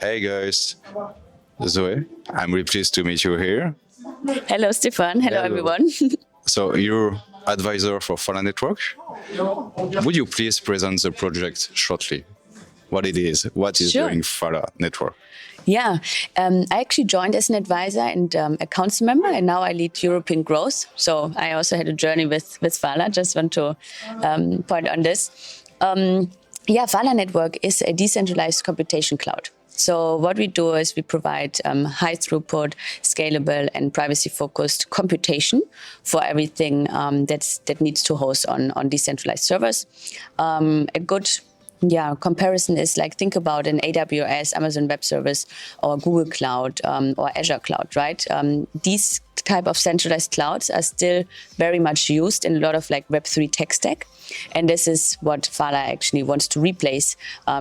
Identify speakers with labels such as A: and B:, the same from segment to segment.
A: Hey guys, Zoe, I'm really pleased to meet you here.
B: Hello, Stefan. Hello,
A: Hello.
B: everyone.
A: So you're advisor for Fala Network. Would you please present the project shortly? What it is, what is
B: Sure.
A: doing Fala Network?
B: Yeah, I actually joined as an advisor and a council member, and now I lead European growth. So I also had a journey with Fala. Just want to point on this. Fala Network is a decentralized computation cloud. So what we do is we provide high throughput, scalable, and privacy-focused computation for everything that needs to host on decentralized servers. A good comparison is like think about an AWS, Amazon Web Service, or Google Cloud or Azure Cloud, right? These type of centralized clouds are still very much used in a lot of like Web3 tech stack, and this is what Fala actually wants to replace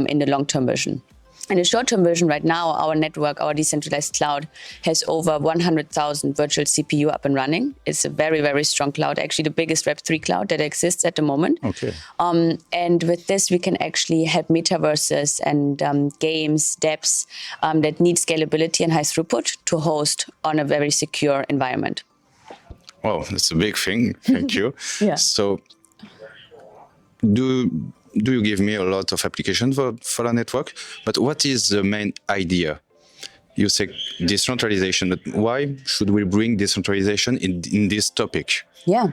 B: in the long-term vision. In the short-term version right now, our network, our decentralized cloud, has over 100,000 virtual CPU up and running. It's a very, very strong cloud, actually the biggest Web3 cloud that exists at the moment.
A: Okay.
B: And with this, we can actually help metaverses and games, dApps that need scalability and high throughput to host on a very secure environment.
A: Wow, that's a big thing. Thank you.
B: Yeah.
A: So do you give me a lot of applications for Fala Network? But what is the main idea? You say decentralization, but why should we bring decentralization in this topic?
B: Yeah.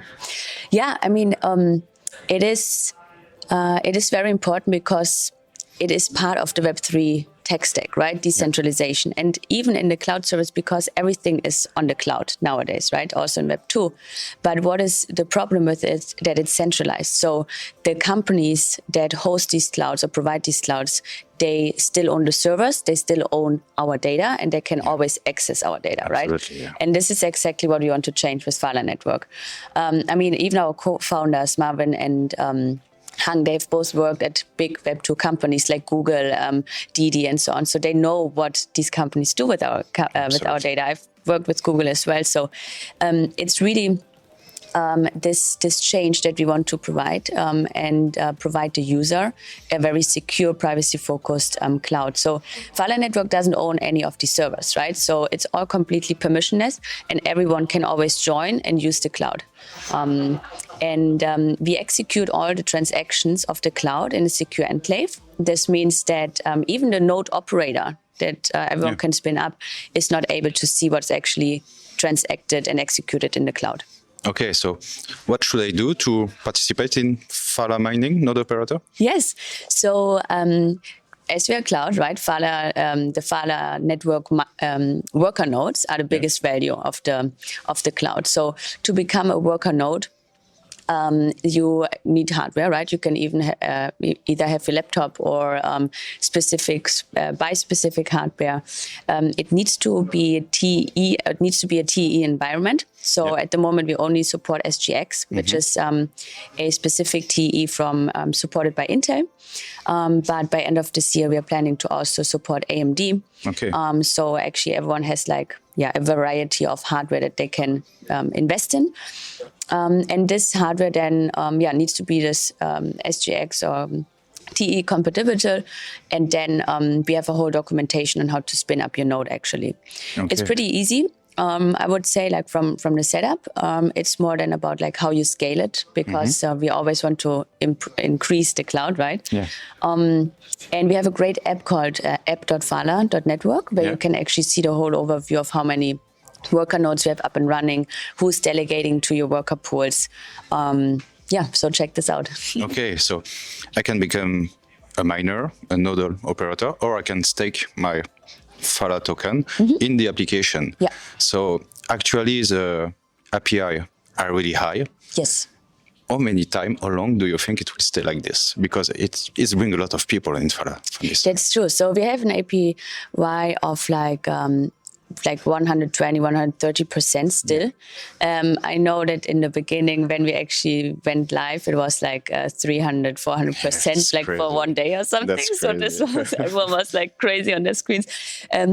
B: I mean, it is very important because it is part of the Web3 tech stack, right? Decentralization. And even in the cloud service, because everything is on the cloud nowadays, right? Also in Web2. But what is the problem with it? That it's centralized. So the companies that host these clouds or provide these clouds, they still own the servers, they still own our data, and they can always access our data, right?
A: Absolutely, yeah.
B: And this is exactly what we want to change with Fala Network. I mean, even our co-founders, Marvin and Hang, they've both worked at big Web2 companies like Google, Didi, and so on. So they know what these companies do with our data. I've worked with Google as well. So it's really this change that we want to provide and provide the user a very secure, privacy-focused cloud. So Fala Network doesn't own any of these servers, right? So it's all completely permissionless, and everyone can always join and use the cloud. We execute all the transactions of the cloud in a secure enclave. This means that even the node operator that everyone can spin up is not able to see what's actually transacted and executed in the cloud.
A: Okay, so what should I do to participate in Fala mining, node operator?
B: Yes. So as we are cloud, right? Fala, the Fala network worker nodes are the biggest value of the cloud. So to become a worker node, you need hardware, right? You can even either have a laptop or buy specific hardware. It needs to be a TE. It needs to be a TE environment. So at the moment, we only support SGX, which is a specific TE supported by Intel. But by end of this year, we are planning to also support AMD.
A: Okay.
B: So actually, everyone has a variety of hardware that they can invest in. And this hardware then needs to be this SGX or TE compatible, and then we have a whole documentation on how to spin up your node. Actually, it's pretty easy. I would say, like from the setup, it's more than about like how you scale it, because we always want to increase the cloud, right?
A: Yeah.
B: And we have a great app called app.fala.network, where you can actually see the whole overview of how many worker nodes we have up and running, who's delegating to your worker pools. So check this out.
A: Okay, so I can become a miner, a nodal operator, or I can stake my Fala token in the application.
B: Yeah.
A: So actually the API are really high.
B: Yes.
A: How long do you think it will stay like this? Because it's bring a lot of people in Fala from this.
B: That's true. So we have an API of like 120, 130% still. I know that in the beginning, when we actually went live, it was like 300, 400%, like
A: crazy.
B: for one day or something.
A: That's
B: So this
A: crazy.
B: was, everyone was like crazy on their screens.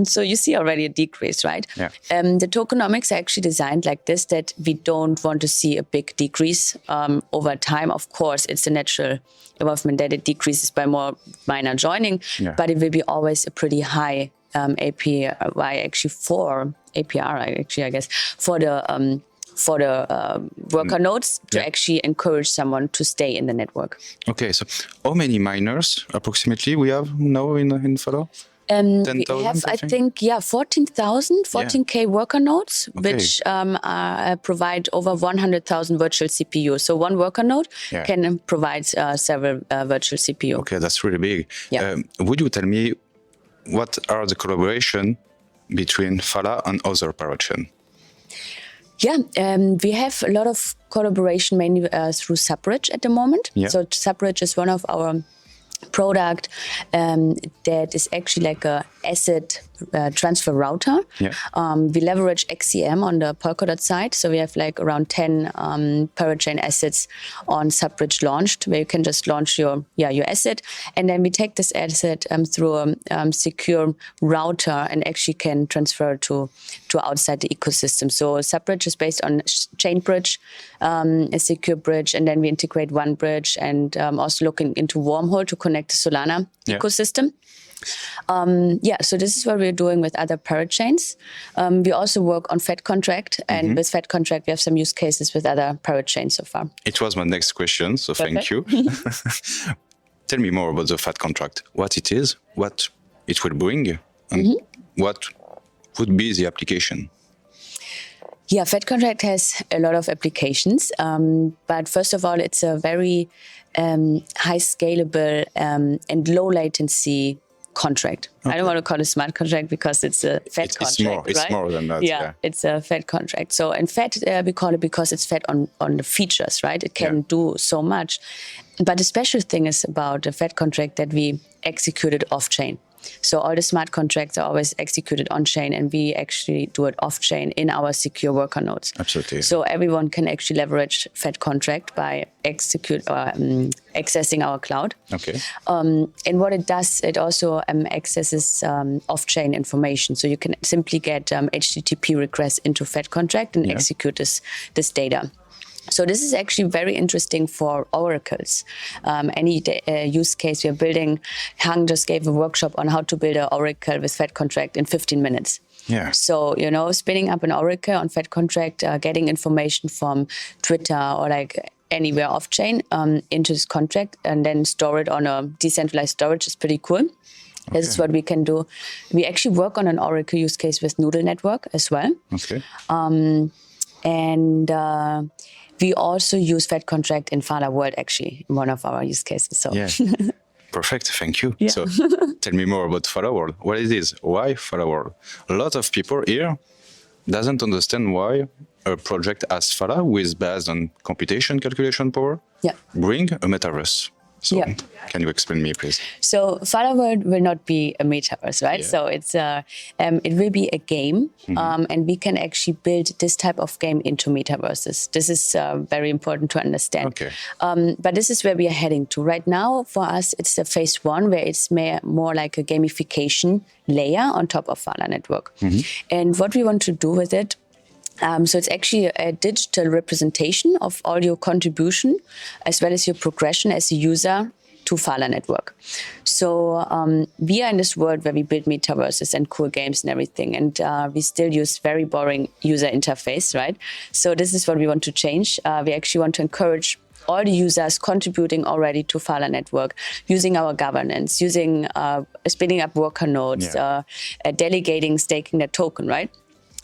B: So you see already a decrease, right?
A: Yeah.
B: The tokenomics are actually designed like this, that we don't want to see a big decrease over time. Of course, it's a natural involvement that it decreases by more miner joining, but it will be always a pretty high APY actually for APR actually, I guess, for the worker nodes to actually encourage someone to stay in the network.
A: Okay, so how many miners approximately we have now in Fala?
B: We
A: 10,000,
B: have,
A: I
B: I think, 14,000, 14K worker nodes, which provide over 100,000 virtual CPUs. So one worker node can provide several virtual CPU.
A: Okay, that's really big.
B: Yeah.
A: Would you tell me what are the collaboration between Fala and other parachain?
B: Yeah, we have a lot of collaboration mainly through Subbridge at the moment.
A: Yeah.
B: So Subbridge is one of our product that is actually like a asset transfer router.
A: Yeah.
B: We leverage XCM on the Polkadot side. So we have like around 10 parachain assets on Subbridge launched, where you can just launch your asset. And then we take this asset through a secure router and actually can transfer to outside the ecosystem. So Subbridge is based on Chainbridge, a secure bridge, and then we integrate OneBridge and also looking into Wormhole to connect the Solana ecosystem. So this is what we're doing with other parachains. We also work on Fed Contract, and with Fed Contract, we have some use cases with other parachains so far.
A: It was my next question, so thank you. Tell me more about the Fed Contract. What it is, what it will bring, and what would be the application?
B: Yeah, Fed Contract has a lot of applications, but first of all, it's a very high scalable and low latency contract. Okay. I don't want to call it smart contract because it's a Fed contract.
A: It's more than that.
B: Yeah, it's a Fed contract. So in Fed, we call it because it's fed on the features, right? It can do so much. But the special thing is about the Fed contract that we executed off-chain. So all the smart contracts are always executed on-chain, and we actually do it off-chain in our secure worker nodes.
A: Absolutely.
B: So everyone can actually leverage Fed contract by accessing our cloud.
A: Okay.
B: And what it does, it also accesses off-chain information. So you can simply get HTTP requests into Fed contract and execute this data. So this is actually very interesting for oracles. Any use case we are building, Hang just gave a workshop on how to build an oracle with Fed contract in 15 minutes.
A: Yeah.
B: So, spinning up an oracle on Fed contract, getting information from Twitter or like anywhere off-chain into this contract and then store it on a decentralized storage is pretty cool. Okay. This is what we can do. We actually work on an oracle use case with Noodle Network as well.
A: Okay.
B: We also use Fed contract in Fala World, actually, in one of our use cases. So.
A: Yeah. Perfect. Thank you.
B: Yeah.
A: So tell me more about Fala World. What it is? Why Fala World? A lot of people here doesn't understand why a project as Fala, with based on computation calculation power, bring a metaverse. So can you explain me, please?
B: So Fala World will not be a metaverse, right? So it's it will be a game, and we can actually build this type of game into metaverses. This is very important to understand.
A: Okay.
B: But this is where we are heading to. Right now, for us, it's the phase one, where it's more like a gamification layer on top of Fala Network. And what we want to do with it, so it's actually a digital representation of all your contribution as well as your progression as a user to Fala Network. So we are in this world where we build metaverses and cool games and everything, and we still use very boring user interface, right? So this is what we want to change. We actually want to encourage all the users contributing already to Fala Network, using our governance, using spinning up worker nodes, delegating, staking their token, right?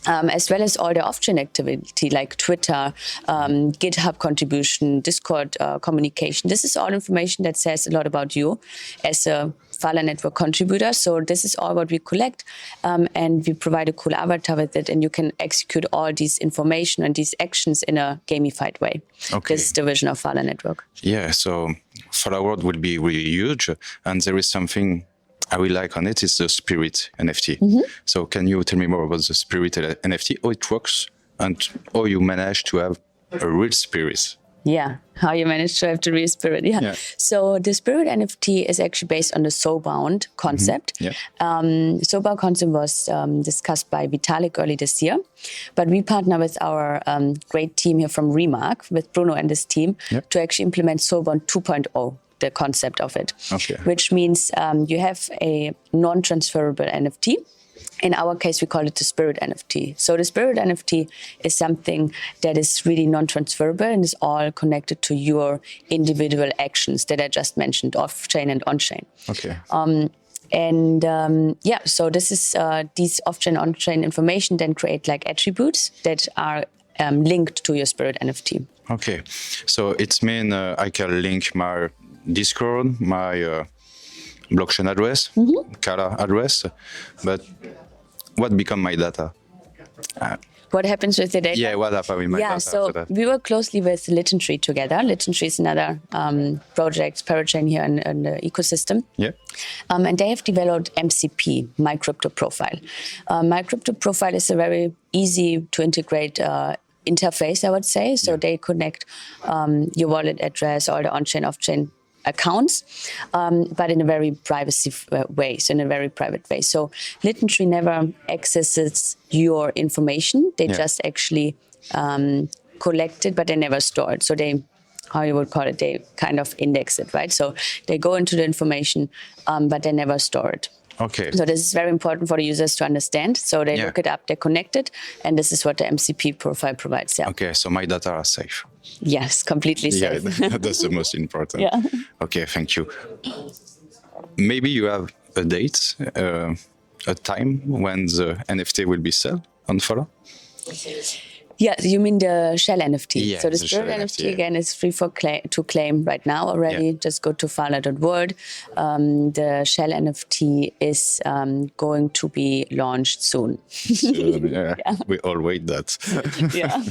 B: As well as all the off-chain activity like Twitter, GitHub contribution, Discord communication. This is all information that says a lot about you as a Fala Network contributor. So this is all what we collect, and we provide a cool avatar with it, and you can execute all these information and these actions in a gamified way.
A: Okay.
B: This is the vision of Fala Network.
A: Yeah, so Fala World will be really huge, and there is something I really like on it is the Spirit NFT. So can you tell me more about the Spirit NFT, how it works, and how you manage to have a real spirit?
B: Yeah, how you managed to have the real spirit. Yeah.
A: Yeah.
B: So the Spirit NFT is actually based on the Soulbound concept.
A: Yeah.
B: Soulbound concept was discussed by Vitalik early this year, but we partner with our great team here from Remark, with Bruno and his team,
A: Yep.
B: to actually implement Soulbound 2.0, the concept of it,
A: Okay.
B: which means you have a non-transferable NFT. In our case, we call it the Spirit NFT. So the Spirit NFT is something that is really non-transferable and is all connected to your individual actions that I just mentioned, off-chain and on-chain.
A: Okay.
B: So this is these off-chain, on-chain information then create like attributes that are linked to your Spirit NFT.
A: Okay. So it means I can link my Discord, my blockchain address, Kala address, but what become my data?
B: What happens with the data?
A: Yeah, what happened with my data
B: so
A: after that?
B: we work closely with Litton Tree together. Litton Tree is another project, parachain here in the ecosystem.
A: Yeah.
B: And they have developed MCP, My Crypto Profile. My Crypto Profile is a very easy to integrate interface, I would say. So they connect your wallet address, all the on-chain, off-chain accounts, but in a very privacy way, so in a very private way. So Litton Tree never accesses your information. They just actually collect it, but they never store it. So they, how you would call it, they kind of index it, right? So they go into the information, but they never store it.
A: Okay.
B: So this is very important for the users to understand. So they look it up, they connect it, and this is what the MCP profile provides. Yeah.
A: Okay, so my data are safe.
B: Yes, completely safe.
A: Yeah, that's the most important.
B: Yeah.
A: Okay, thank you. Maybe you have a date, a time when the NFT will be sold on Fala?
B: Yeah, you mean the Shell NFT.
A: Yeah,
B: so the
A: the
B: Spirit
A: Shell
B: NFT,
A: NFT,
B: again, is free to claim right now already.
A: Yeah.
B: Just go to Fala.world. The Shell NFT is going to be launched soon.
A: Yeah, we all wait that.
B: Yeah.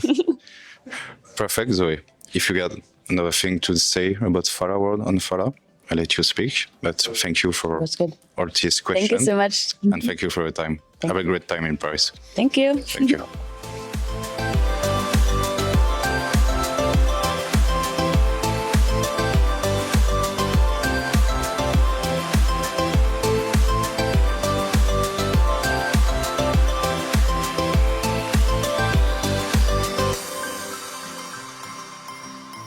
A: Perfect, Zoe. If you got another thing to say about Fala World on Fala, I'll let you speak. But thank you for
B: That's good.
A: all these questions.
B: Thank you so much.
A: And thank you for your time. Have a great time in Paris.
B: Thank you.
A: Thank you.